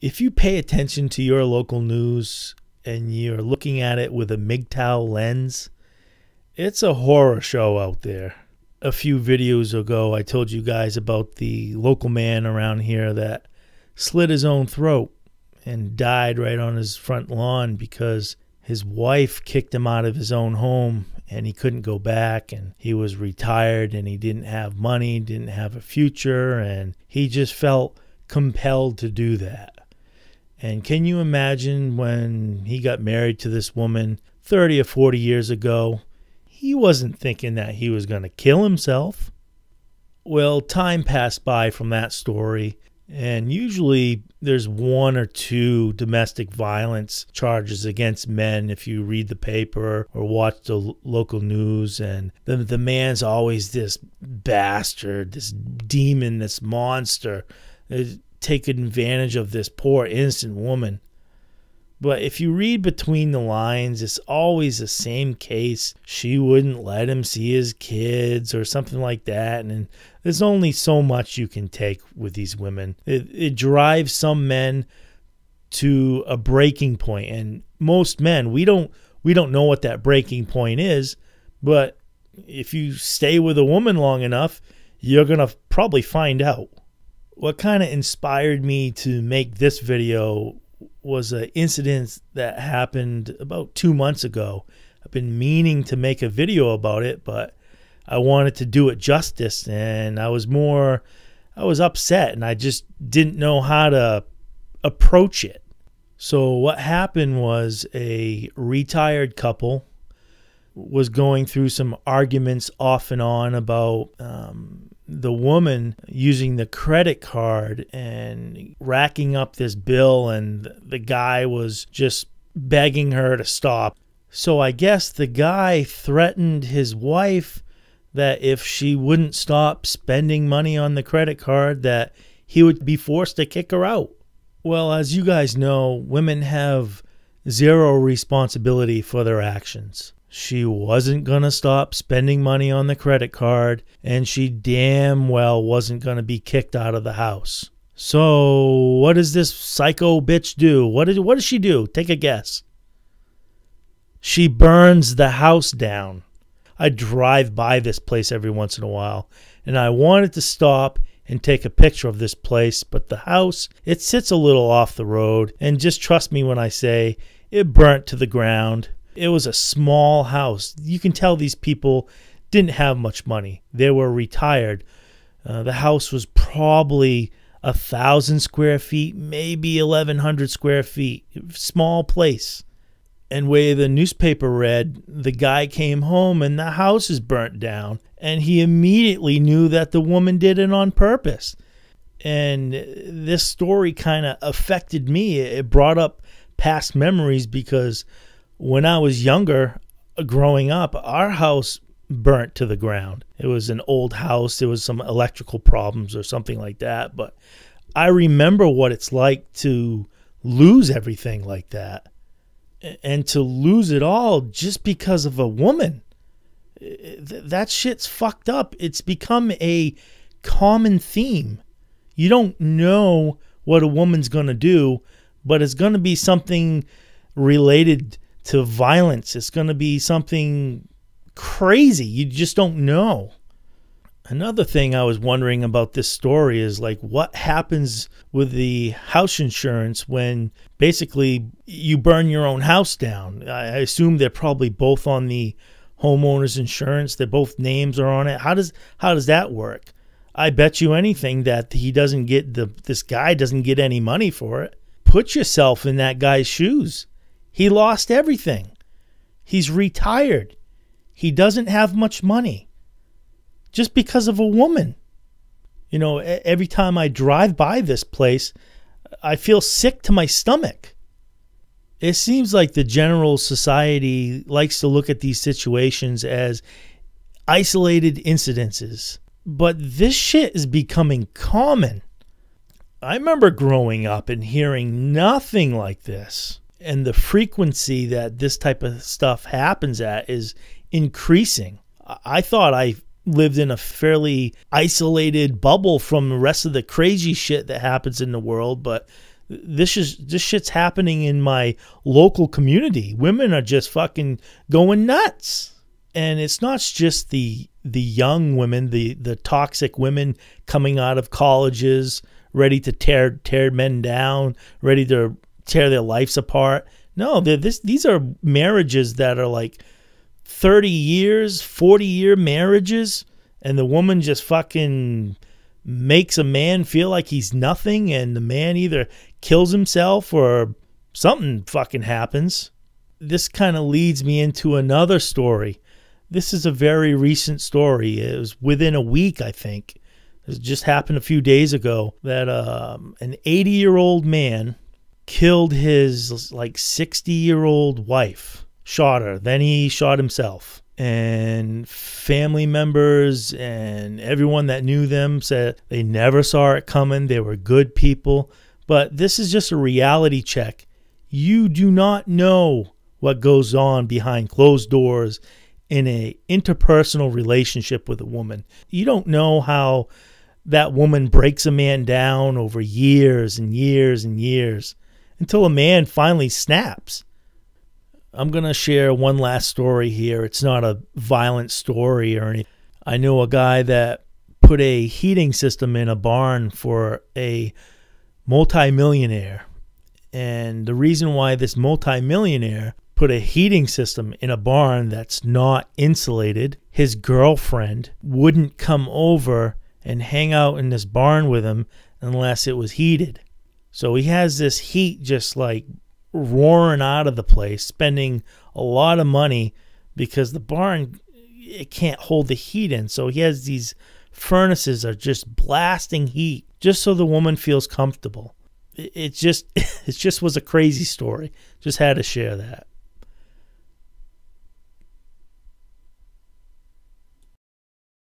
If you pay attention to your local news and you're looking at it with a MGTOW lens, it's a horror show out there. A few videos ago, I told you guys about the local man around here that slit his own throat and died right on his front lawn because his wife kicked him out of his own home and he couldn't go back, and he was retired and he didn't have money, didn't have a future, and he just felt compelled to do that. And can you imagine when he got married to this woman 30 or 40 years ago, he wasn't thinking that he was going to kill himself. Well, time passed by from that story, and usually there's 1 or 2 domestic violence charges against men if you read the paper or watch the local news, and the man's always this bastard, this demon, this monster, taking advantage of this poor innocent woman. But if you read between the lines, it's always the same case. She wouldn't let him see his kids or something like that. And there's only so much you can take with these women. It drives some men to a breaking point. And most men, we don't know what that breaking point is. But if you stay with a woman long enough, you're going to probably find out. What kind of inspired me to make this video was an incident that happened about 2 months ago. I've been meaning to make a video about it, but I wanted to do it justice, and I was upset, and I just didn't know how to approach it. So what happened was a retired couple was going through some arguments off and on about the woman using the credit card and racking up this bill, and the guy was just begging her to stop. So I guess the guy threatened his wife that if she wouldn't stop spending money on the credit card, that he would be forced to kick her out. Well, as you guys know, women have zero responsibility for their actions. She wasn't going to stop spending money on the credit card, and she damn well wasn't going to be kicked out of the house. So what does this psycho bitch do? What does she do? Take a guess. She burns the house down. I drive by this place every once in a while, and I wanted to stop and take a picture of this place, but the house, it sits a little off the road, and just trust me when I say it burnt to the ground. It was a small house. You can tell these people didn't have much money. They were retired. The house was probably 1,000 square feet, maybe 1,100 square feet. Small place. And where the newspaper read, the guy came home and the house is burnt down. And he immediately knew that the woman did it on purpose. And this story kind of affected me. It brought up past memories because when I was younger, growing up, our house burnt to the ground. It was an old house. There was some electrical problems or something like that. But I remember what it's like to lose everything like that. And to lose it all just because of a woman. That shit's fucked up. It's become a common theme. You don't know what a woman's going to do, but it's going to be something related to violence. It's going to be something crazy. You just don't know. Another thing I was wondering about this story is like what happens with the house insurance when basically you burn your own house down. I assume they're probably both on the homeowner's insurance. Their both names are on it. How does that work? I bet you anything that he doesn't get this guy doesn't get any money for it. Put yourself in that guy's shoes. He lost everything. He's retired. He doesn't have much money just because of a woman. You know, every time I drive by this place, I feel sick to my stomach. It seems like the general society likes to look at these situations as isolated incidences. But this shit is becoming common. I remember growing up and hearing nothing like this. And the frequency that this type of stuff happens at is increasing. I thought I lived in a fairly isolated bubble from the rest of the crazy shit that happens in the world, but This shit's happening in my local community. Women are just fucking going nuts. And it's not just the young women, the toxic women coming out of colleges, ready to tear men down, ready to tear their lives apart. No, these are marriages that are like 30 years, 40-year marriages, and the woman just fucking makes a man feel like he's nothing, and the man either kills himself or something fucking happens. This kind of leads me into another story. This is a very recent story. It was within a week, I think. It just happened a few days ago that an 80-year-old man killed his like 60-year-old wife, shot her. Then he shot himself. And family members and everyone that knew them said they never saw it coming. They were good people. But this is just a reality check. You do not know what goes on behind closed doors in a interpersonal relationship with a woman. You don't know how that woman breaks a man down over years and years and years until a man finally snaps. I'm going to share one last story here. It's not a violent story or anything. I know a guy that put a heating system in a barn for a multimillionaire. And the reason why this multimillionaire put a heating system in a barn that's not insulated, his girlfriend wouldn't come over and hang out in this barn with him unless it was heated. So he has this heat just like roaring out of the place, spending a lot of money because the barn, it can't hold the heat in. So he has these furnaces are just blasting heat just so the woman feels comfortable. It just was a crazy story. Just had to share that.